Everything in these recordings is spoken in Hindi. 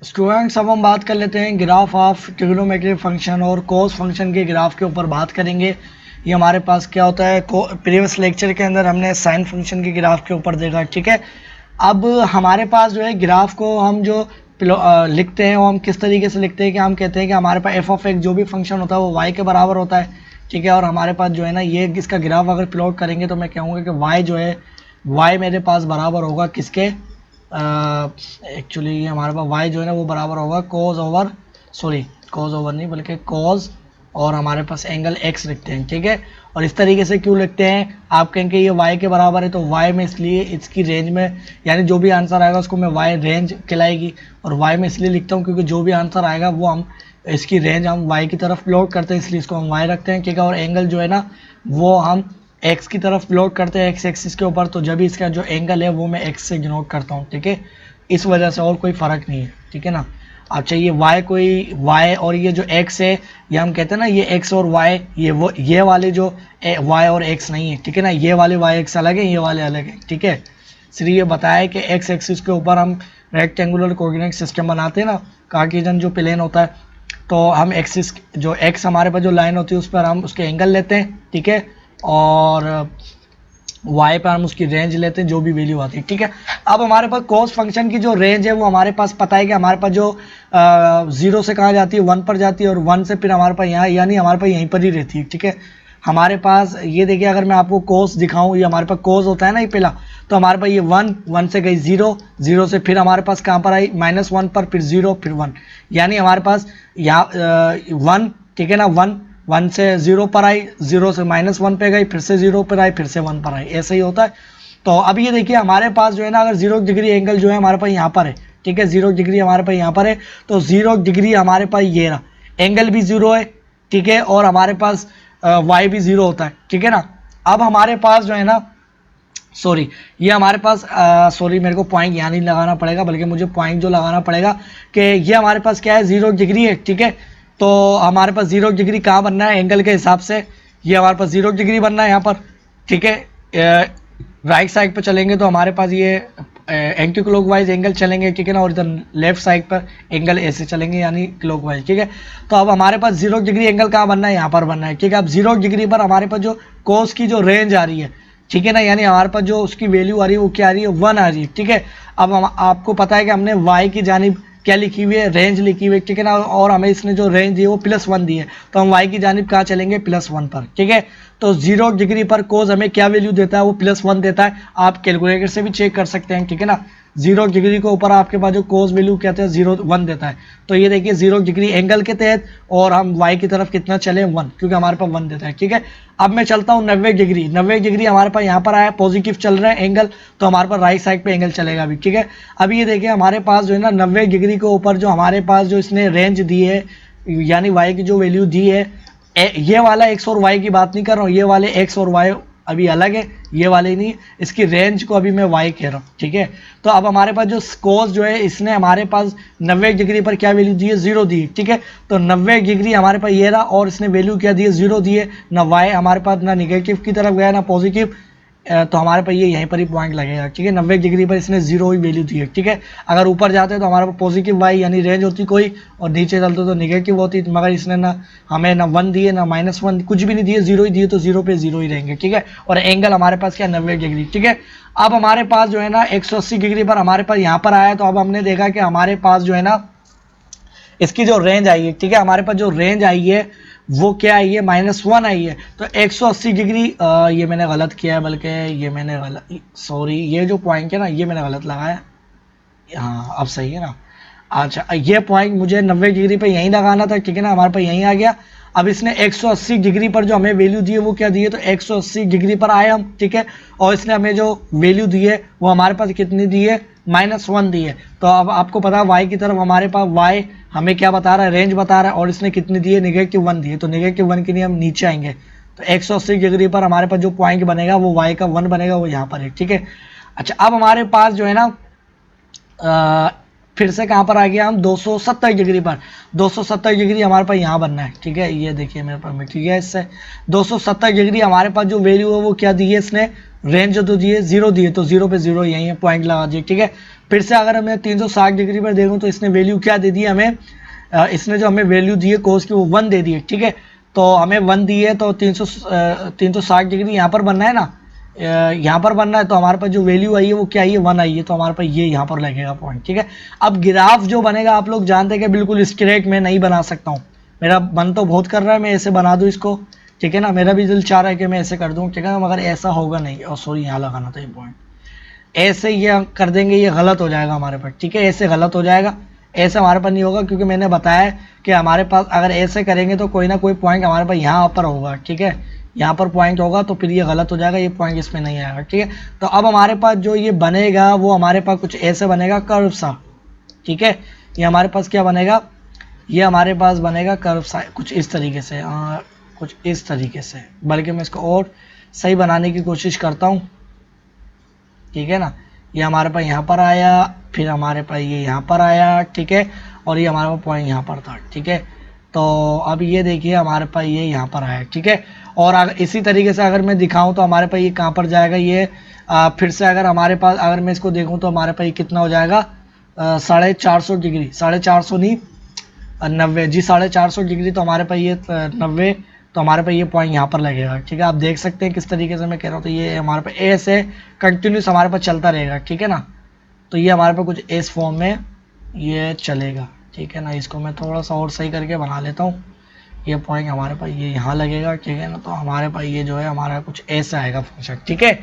स्टूडेंट्स, अब हम बात कर लेते हैं ग्राफ ऑफ ट्रिग्नोमेट्रिक फंक्शन और कोस फंक्शन के ग्राफ के ऊपर बात करेंगे। ये हमारे पास क्या होता है, प्रीवियस लेक्चर के अंदर हमने साइन फंक्शन के ग्राफ के ऊपर देखा, ठीक है। अब हमारे पास जो है ग्राफ को हम जो लिखते हैं वो हम किस तरीके से लिखते हैं कि हम कहते हैं कि हमारे पास एफ ऑफ एक्स जो भी फंक्शन होता है वो वाई के बराबर होता है, ठीक है। और हमारे पास जो है ना ये इसका ग्राफ अगर प्लॉट करेंगे तो मैं कहूँगा कि वाई जो है वाई मेरे पास बराबर होगा किसके, एक्चुअली हमारे पास y जो है ना वो बराबर होगा कोज ओवर कोज ओवर नहीं बल्कि कोज और हमारे पास एंगल x लिखते हैं, ठीक है। और इस तरीके से क्यों लिखते हैं, आप कहेंगे ये y के बराबर है तो y में इसलिए इसकी रेंज में यानी जो भी आंसर आएगा उसको मैं y रेंज कहलाएगी। और y में इसलिए लिखता हूँ क्योंकि जो भी आंसर आएगा वो हम इसकी रेंज हम y की तरफ प्लॉट करते हैं, इसलिए इसको हम y रखते हैं, ठीक है। और एंगल जो है ना वो हम x की तरफ प्लॉट करते हैं x एक्सिस के ऊपर, तो जब भी इसका जो एंगल है वो मैं x से डिनोट करता हूँ, ठीक है। इस वजह से और कोई फ़र्क नहीं है, ठीक है ना। अच्छा ये y और ये जो x है ये हम कहते हैं ना ये x और y ये वाले जो y और x नहीं है, ठीक है ना। ये वाले y x अलग है, ये वाले अलग है, ठीक है। इसलिए ये बताया कि x एक्सिस के ऊपर हम रेक्टेंगुलर कोऑर्डिनेट सिस्टम बनाते हैं ना, कार्टेशियन जो प्लेन होता है, तो हम एक्सिस जो x हमारे पास जो लाइन होती है उस पर हम उसके एंगल लेते हैं, ठीक है। और y पर हम उसकी रेंज लेते हैं जो भी वैल्यू आती है, ठीक है। अब हमारे पास कॉस फंक्शन की जो रेंज है वो हमारे पास पता है कि हमारे पास जो 0 से कहाँ जाती है 1 पर जाती है, और 1 से फिर हमारे पास यहाँ यानी हमारे पास यहीं पर ही रहती है, ठीक है। हमारे पास ये देखिए अगर मैं आपको कोस दिखाऊं, ये हमारे पास कोस होता है ना ये पहला, तो हमारे पास ये 1 से गई 0 से फिर हमारे पास कहाँ पर आई -1 पर, फिर 0 फिर 1, यानी हमारे पास यहाँ 1, ठीक है ना। 1 से 0 पर आई, 0 से -1 पे गई, फिर से 0 पर आई, फिर से 1 पर आई, ऐसे ही होता है। तो अब ये देखिए हमारे पास जो है ना अगर 0 डिग्री एंगल जो है हमारे पास यहाँ पर है, ठीक है, 0 डिग्री हमारे पास यहाँ पर है, तो 0 डिग्री हमारे पास ये रहा, एंगल भी 0 है, ठीक है। और हमारे पास y भी 0 होता है, ठीक है ना। अब हमारे पास जो है ना ये हमारे पास मेरे को पॉइंट यहाँ नहीं लगाना पड़ेगा बल्कि मुझे पॉइंट जो लगाना पड़ेगा कि ये हमारे पास क्या है 0 डिग्री है, ठीक है। तो हमारे पास 0 डिग्री कहाँ बनना है एंगल के हिसाब से, ये हमारे पास 0 डिग्री बनना है यहाँ पर, ठीक है। राइट साइड पर चलेंगे तो हमारे पास ये एंटी क्लॉकवाइज एंगल चलेंगे, ठीक है ना। और इधर लेफ्ट साइड पर एंगल ऐसे चलेंगे यानी क्लॉकवाइज, ठीक है। तो अब हमारे पास 0 डिग्री एंगल कहाँ बनना है, यहाँ पर बनना है, ठीक है। अब 0 डिग्री पर हमारे पास जो कोस की जो रेंज आ रही है, ठीक है ना, यानी हमारे पास जो उसकी वैल्यू आ रही है वो क्या आ रही है 1 आ रही है, ठीक है। अब हम आपको पता है कि हमने y की जानिब क्या लिखी हुई है, रेंज लिखी हुई है, ठीक है ना। और हमें इसने जो रेंज दी है वो +1 दी है, तो हम y की जानिब कहाँ चलेंगे +1 पर, ठीक है। तो 0 डिग्री पर कोस हमें क्या वैल्यू देता है वो +1 देता है, आप कैलकुलेटर से भी चेक कर सकते हैं, ठीक है ना। 0 डिग्री के ऊपर आपके पास जो कोस वैल्यू कहते हैं 1 देता है, तो ये देखिए 0 डिग्री एंगल के तहत और हम y की तरफ कितना चले 1, क्योंकि हमारे पास 1 देता है, ठीक है। अब मैं चलता हूँ 90 डिग्री हमारे पास यहाँ पर आया, पॉजिटिव चल रहा है एंगल, तो हमारे पास राइट साइड पे एंगल चलेगा अभी, ठीक है। अभी ये देखिए हमारे पास जो है ना 90 डिग्री के ऊपर जो हमारे पास जो इसने रेंज दी है यानी y की जो वैल्यू दी है, ये वाला x और y की बात नहीं कर रहा हूँ, ये वाले x और y अभी अलग है, ये वाले नहीं, इसकी रेंज को अभी मैं y कह रहा हूँ, ठीक है। तो अब हमारे पास जो कोस जो है इसने हमारे पास 90 डिग्री पर क्या वैल्यू दी है 0 दी है, ठीक है। तो 90 डिग्री हमारे पास ये रहा और इसने वैल्यू क्या दी है 0 दी है, ना y हमारे पास ना निगेटिव की तरफ गया ना पॉजिटिव, तो हमारे पास ये यहीं पर ही पॉइंट लगेगा, ठीक है। 90 डिग्री पर इसने 0 ही वैल्यू दी है, ठीक है। अगर ऊपर जाते तो हमारे पास पॉजिटिव y यानी रेंज होती कोई, और नीचे चलते तो निगेटिव होती, मगर इसने ना हमें ना 1 दिए ना -1 कुछ भी नहीं दिए, 0 ही दिए, तो 0 पे 0 ही रहेंगे, ठीक है। और एंगल हमारे पास क्या 90 डिग्री, ठीक है। अब हमारे पास जो है ना 180 डिग्री पर हमारे पास यहाँ पर आया, तो अब हमने देखा कि हमारे पास जो है ना इसकी जो रेंज आई है, ठीक है, हमारे पास जो रेंज आई है वो क्या आई है -1 आई है। तो 180 डिग्री ये मैंने गलत किया है, बल्कि ये मैंने गलत ये जो पॉइंट है ना ये मैंने गलत लगाया, हाँ अब सही है ना। अच्छा ये पॉइंट मुझे 90 डिग्री पे यहीं लगाना था, ठीक है ना, हमारे पास यहीं आ गया। अब इसने 180 डिग्री पर जो हमें वैल्यू दी है वो क्या दी है, तो 180 डिग्री पर आए हम, ठीक है। और इसने हमें जो वैल्यू दी है वो हमारे पास कितनी दी है -1 दी है। तो अब आपको पता है y की तरफ हमारे पास y हमें क्या बता रहा है, रेंज बता रहा है, और इसने कितनी दी है -1 दी है, तो -1 के लिए हम नीचे आएंगे, तो 180 डिग्री पर हमारे पास जो पॉइंट बनेगा वो y का 1 बनेगा, वो यहाँ पर है, ठीक है। अच्छा अब हमारे पास जो है ना फिर से कहाँ पर आ गया हम 270 डिग्री पर। 270 डिग्री हमारे पास यहाँ बनना है, ठीक है। ये देखिए मेरे पास मिट गया इससे। 270 डिग्री हमारे पास जो वैल्यू है वो क्या दी है इसने, रेंज तो दी है 0 दी है, तो 0 पे 0 यही है, पॉइंट लगा दिए, ठीक है। फिर से अगर हमें 360 डिग्री पर देखूँ तो इसने वैल्यू क्या दे दी है हमें, इसने जो हमें वैल्यू दी है कोस की वो 1 दे दी है, ठीक है। तो हमें 1 दी है, तो 360 डिग्री यहाँ पर बनना है ना, यहाँ पर बनना है, तो हमारे पास जो वैल्यू आई है वो क्या आई है, 1 आई है, तो हमारे पास ये यहाँ पर लगेगा पॉइंट, ठीक है। अब ग्राफ जो बनेगा आप लोग जानते हैं कि बिल्कुल स्ट्रेट में नहीं बना सकता हूँ, मेरा मन तो बहुत कर रहा है मैं ऐसे बना दूँ इसको, ठीक है ना, मेरा भी दिल चाह रहा है कि मैं ऐसे कर दूँ, ठीक है, मगर ऐसा होगा नहीं। और सॉरी यहाँ लगाना था ये पॉइंट, ऐसे ये कर देंगे ये गलत हो जाएगा हमारे पास, ठीक है, ऐसे गलत हो जाएगा, ऐसे हमारे पास नहीं होगा, क्योंकि मैंने बताया कि हमारे पास अगर ऐसे करेंगे तो कोई ना कोई पॉइंट हमारे पास यहाँ पर होगा, ठीक है, यहाँ पर पॉइंट होगा, तो फिर ये गलत हो जाएगा, ये पॉइंट इसमें नहीं आएगा, ठीक है। तो अब हमारे पास जो ये बनेगा वो हमारे पास कुछ ऐसे बनेगा, कर्व सा, ठीक है। ये हमारे पास क्या बनेगा, ये हमारे पास बनेगा कर्व सा, कुछ इस तरीके से, कुछ इस तरीके से, बल्कि मैं इसको और सही बनाने की कोशिश करता हूँ, ठीक है ना। ये हमारे पास यहाँ पर आया, फिर हमारे पास ये यहाँ पर आया, ठीक है, और ये हमारे पास पॉइंट यहाँ पर था, ठीक है। तो अब ये देखिए हमारे पास ये यहाँ पर आया, ठीक है। और अगर इसी तरीके से अगर मैं दिखाऊं तो हमारे पास ये कहाँ पर जाएगा, ये फिर से अगर हमारे पास, अगर मैं इसको देखूं तो हमारे पास ये कितना हो जाएगा, 450 डिग्री, 450 नहीं 90 जी, 450 डिग्री, तो हमारे पास ये 90, तो हमारे पास ये पॉइंट यहाँ पर लगेगा, ठीक है। आप देख सकते हैं किस तरीके से मैं कह रहा हूँ, तो ये हमारे पास ऐसे कंटिन्यूस हमारे पास चलता रहेगा, ठीक है ना। तो ये हमारे पास कुछ इस फॉर्म में ये चलेगा, ठीक है ना। इसको मैं थोड़ा सा और सही करके बना लेता हूँ, ये पॉइंट हमारे पास ये यहाँ लगेगा, ठीक है ना। तो हमारे पास ये जो है हमारा कुछ ऐसा आएगा फंक्शन, ठीक है।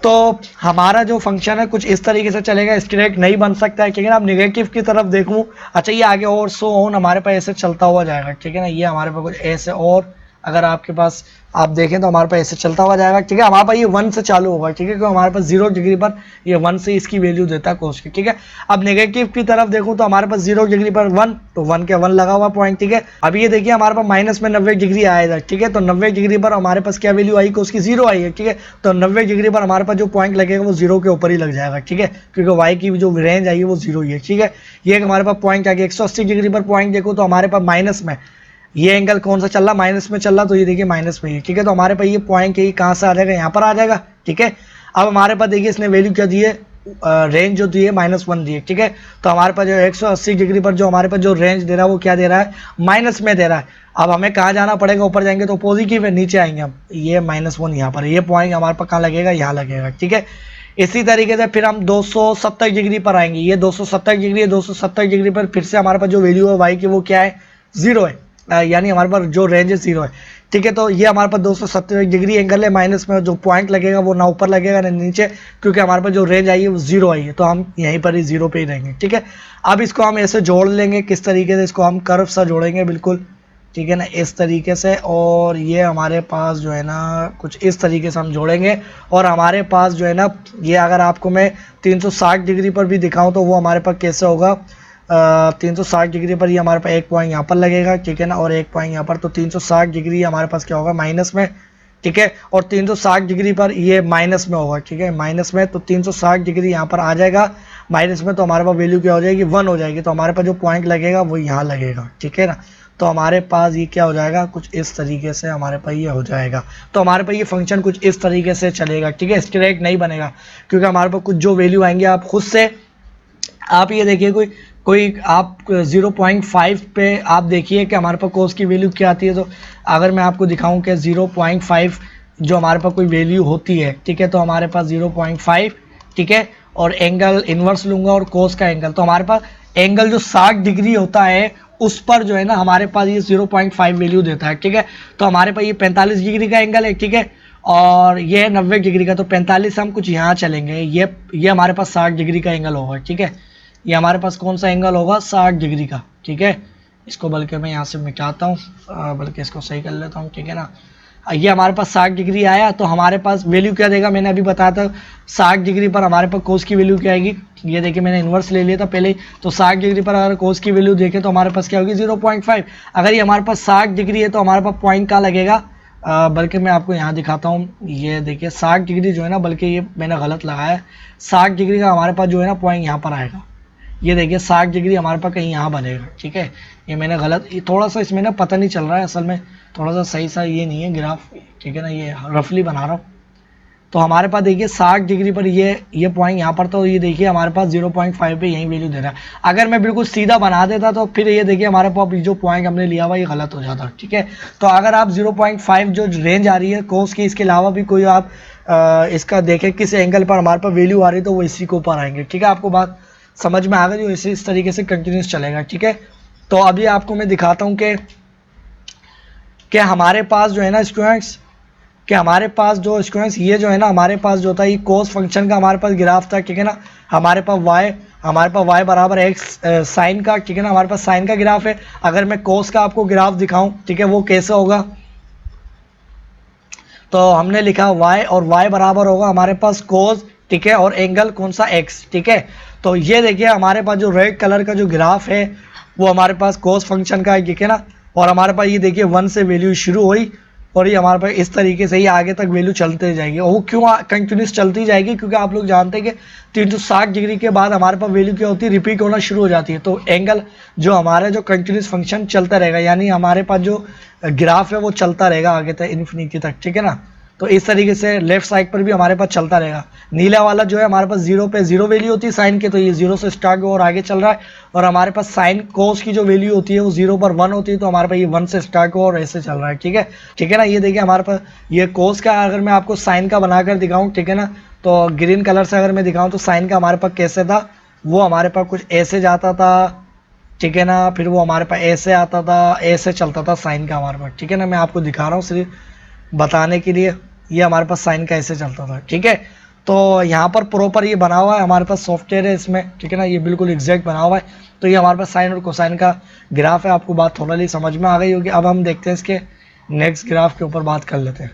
तो हमारा जो फंक्शन है कुछ इस तरीके से चलेगा, स्ट्रेट नहीं बन सकता है, ठीक है ना। अब नेगेटिव की तरफ देखूं, अच्छा ये आगे और सो ऑन हमारे पास ऐसे चलता हुआ जाएगा, ठीक है ना। ये हमारे पास कुछ ऐसे, और अगर आपके पास आप देखें तो हमारे पास ऐसे चलता हुआ जाएगा, ठीक है। हमारे पास ये 1 से चालू होगा, ठीक है, क्योंकि हमारे पास 0 डिग्री पर ये 1 से इसकी वैल्यू देता है कोस की, ठीक है। अब नेगेटिव की तरफ देखूं तो हमारे पास 0 डिग्री पर 1, तो 1 के 1 लगा हुआ पॉइंट, ठीक है। अब ये देखिए हमारे पास माइनस में 90 डिग्री आएगा, ठीक है। तो 90 डिग्री पर हमारे पास क्या वैल्यू आई, कोस की 0 आई है, ठीक है। तो 90 डिग्री पर हमारे पास जो पॉइंट लगेगा वो 0 के ऊपर ही लग जाएगा, ठीक है, क्योंकि वाई की जो रेंज आई है वो 0 ही है, ठीक है। ये हमारे पास पॉइंट आ गया। 180 डिग्री पर पॉइंट देखो तो हमारे पास माइनस में, ये एंगल कौन सा चल रहा, माइनस में चल रहा, तो ये देखिए माइनस में ही, ठीक है। तो हमारे पास ये पॉइंट यही कहाँ से आ जाएगा, यहाँ पर आ जाएगा, ठीक है। अब हमारे पास देखिए इसने वैल्यू क्या दी है, रेंज जो दी है -1 दी है, ठीक है। तो हमारे पास जो 180 डिग्री पर जो हमारे पास जो रेंज दे रहा है वो क्या दे रहा है, माइनस में दे रहा है। अब हमें कहाँ जाना पड़ेगा, ऊपर जाएंगे तो पॉजिटिव है, नीचे आएंगे हम, ये -1 यहाँ पर, ये पॉइंट हमारे पास कहाँ लगेगा, यहाँ लगेगा, ठीक है। इसी तरीके से फिर हम 270 डिग्री पर आएंगे, ये 270 डिग्री है, 270 डिग्री पर फिर से हमारे पास जो वैल्यू है वाई की वो क्या है, 0 है, यानी हमारे पास जो रेंज है 0 है, ठीक है। तो ये हमारे पास 270 डिग्री एंगल है, माइनस में जो पॉइंट लगेगा वो ना ऊपर लगेगा ना नीचे, क्योंकि हमारे पास जो रेंज आई है वो 0 आई है, तो हम यहीं पर ही 0 पे ही रहेंगे, ठीक है। अब इसको हम ऐसे जोड़ लेंगे, किस तरीके से, इसको हम कर्व सा जोड़ेंगे बिल्कुल, ठीक है ना, इस तरीके से। और ये हमारे पास जो है ना कुछ इस तरीके से हम जोड़ेंगे, और हमारे पास जो है ना, ये अगर आपको मैं 360 डिग्री पर भी दिखाऊँ तो वो हमारे पास कैसे होगा, 360 डिग्री पर ये हमारे पास एक पॉइंट यहाँ पर लगेगा, ठीक है ना, और एक पॉइंट यहाँ पर, तो 360 डिग्री हमारे पास क्या होगा, माइनस में, ठीक है। और 360 डिग्री पर ये माइनस में होगा, ठीक है, माइनस में, तो 360 डिग्री यहाँ पर आ जाएगा माइनस में, तो हमारे पास वैल्यू क्या हो जाएगी, 1 हो जाएगी। तो हमारे पास जो पॉइंट लगेगा वो यहाँ लगेगा, ठीक है ना। तो हमारे पास ये क्या हो जाएगा, कुछ इस तरीके से हमारे पास ये हो जाएगा। तो हमारे पास ये फंक्शन कुछ इस तरीके से चलेगा, ठीक है, स्ट्रेट नहीं बनेगा, क्योंकि हमारे पास कुछ जो वैल्यू आएंगे आप खुद से, आप ये देखिए कोई आप 0.5 पे आप देखिए कि हमारे पास कोस की वैल्यू क्या आती है। तो अगर मैं आपको दिखाऊं कि 0.5 जो हमारे पास कोई वैल्यू होती है, ठीक है, तो हमारे पास 0.5, ठीक है, और एंगल इन्वर्स लूंगा और कोस का एंगल, तो हमारे पास एंगल जो 60 डिग्री होता है उस पर जो है ना हमारे पास ये 0.5 वैल्यू देता है, ठीक है। तो हमारे पास ये 45 डिग्री का एंगल है, ठीक है, और ये है 90 डिग्री का, तो 45 हम कुछ यहाँ चलेंगे, ये हमारे पास 60 डिग्री का एंगल होगा, ठीक है। ये हमारे पास कौन सा एंगल होगा, 60 डिग्री का, ठीक है। इसको बल्कि मैं यहाँ से मिटाता हूँ, बल्कि इसको सही कर लेता हूँ, ठीक है ना। ये हमारे पास 60 डिग्री आया, तो हमारे पास वैल्यू क्या देगा, मैंने अभी बताया था 60 डिग्री पर हमारे पास कोस की वैल्यू क्या आएगी, ये देखिए मैंने इन्वर्स ले लिया था पहले ही। तो 60 डिग्री पर अगर कोस की वैल्यू देखें तो हमारे पास क्या होगी, 0.5। अगर ये हमारे पास 60 डिग्री है तो हमारे पास पॉइंट का लगेगा, बल्कि मैं आपको यहाँ दिखाता हूँ, ये देखिए 60 डिग्री जो है ना, बल्कि ये मैंने गलत लगाया है, 60 डिग्री का हमारे पास जो है ना पॉइंट यहाँ पर आएगा, ये देखिए 60 डिग्री हमारे पास कहीं यहाँ बनेगा, ठीक है। ये मैंने गलत, थोड़ा सा इसमें ना पता नहीं चल रहा है, असल में थोड़ा सा सही सा ये नहीं है ग्राफ, ठीक है ना, ये रफली बना रहा हूँ। तो हमारे पास देखिए 60 डिग्री पर ये पॉइंट यहाँ पर, तो ये देखिए हमारे पास 0.5 पे यही वैल्यू दे रहा है। अगर मैं बिल्कुल सीधा बना देता तो फिर ये देखिए हमारे पास जो पॉइंट हमने लिया हुआ ये गलत हो जाता, ठीक है। तो अगर आप 0.5 जो रेंज आ रही है कोस की, इसके अलावा भी कोई आप इसका देखें किस एंगल पर हमारे पास वैल्यू आ रही है तो वो इसी के ऊपर आएंगे, ठीक है। आपको बात समझ में आ गई, जो इस तरीके से कंटिन्यूस चलेगा, ठीक है। तो अभी आपको मैं दिखाता हूँ कि हमारे पास जो है ना स्टूडेंट्स, कि हमारे पास जो स्टूडेंट्स ये जो है ना हमारे पास जो था ये कोस फंक्शन का हमारे पास ग्राफ था, ठीक है ना। हमारे पास y बराबर x साइन का, ठीक है ना, हमारे पास साइन का ग्राफ है। अगर मैं कोस का आपको ग्राफ दिखाऊं, ठीक है, वो कैसे होगा, तो हमने लिखा y और y बराबर होगा हमारे पास कोस, ठीक है, और एंगल कौन सा x, ठीक है। तो ये देखिए हमारे पास जो रेड कलर का जो ग्राफ है वो हमारे पास कोस फंक्शन का है, ठीक है ना। और हमारे पास ये देखिए 1 से वैल्यू शुरू हुई और ये हमारे पास इस तरीके से ही आगे तक वैल्यू चलते जाएगी। और वो क्यों कंटिन्यूस चलती जाएगी, क्योंकि आप लोग जानते हैं कि 360 डिग्री के बाद हमारे पास वैल्यू क्या होती है, रिपीट होना शुरू हो जाती है। तो एंगल जो हमारा जो कंटिन्यूस फंक्शन चलता रहेगा, यानी हमारे पास जो ग्राफ है वो चलता रहेगा आगे तक इन्फिनिटी तक, ठीक है ना। तो इस तरीके से लेफ्ट साइड पर भी हमारे पास चलता रहेगा। नीला वाला जो है हमारे पास 0 पे 0 वैल्यू होती है साइन के, तो ये 0 से स्टार्ट और आगे चल रहा है। और हमारे पास साइन कोस की जो वैल्यू होती है वो 0 पर 1 होती है, तो हमारे पास ये 1 से स्टार्ट और ऐसे चल रहा है, ठीक है, ठीक है ना। ये देखिए हमारे पास ये कोस का, अगर मैं आपको साइन का बनाकर दिखाऊँ, ठीक है ना, तो ग्रीन कलर से अगर मैं दिखाऊँ तो साइन का हमारे पास कैसे था, वो हमारे पास कुछ ऐसे जाता था, ठीक है ना, फिर वो हमारे पास ऐसे आता था, ऐसे चलता था साइन का हमारे पास, ठीक है ना। मैं आपको दिखा रहा हूँ सिर्फ बताने के लिए, ये हमारे पास साइन का ऐसे चलता था, ठीक है। तो यहाँ पर प्रॉपर ये बना हुआ है हमारे पास सॉफ्टवेयर है इसमें, ठीक है ना, ये बिल्कुल एग्जैक्ट बना हुआ है। तो ये हमारे पास साइन और कोसाइन का ग्राफ है। आपको बात थोड़ा समझ में आ गई होगी। अब हम देखते हैं इसके नेक्स्ट ग्राफ के ऊपर बात कर लेते हैं।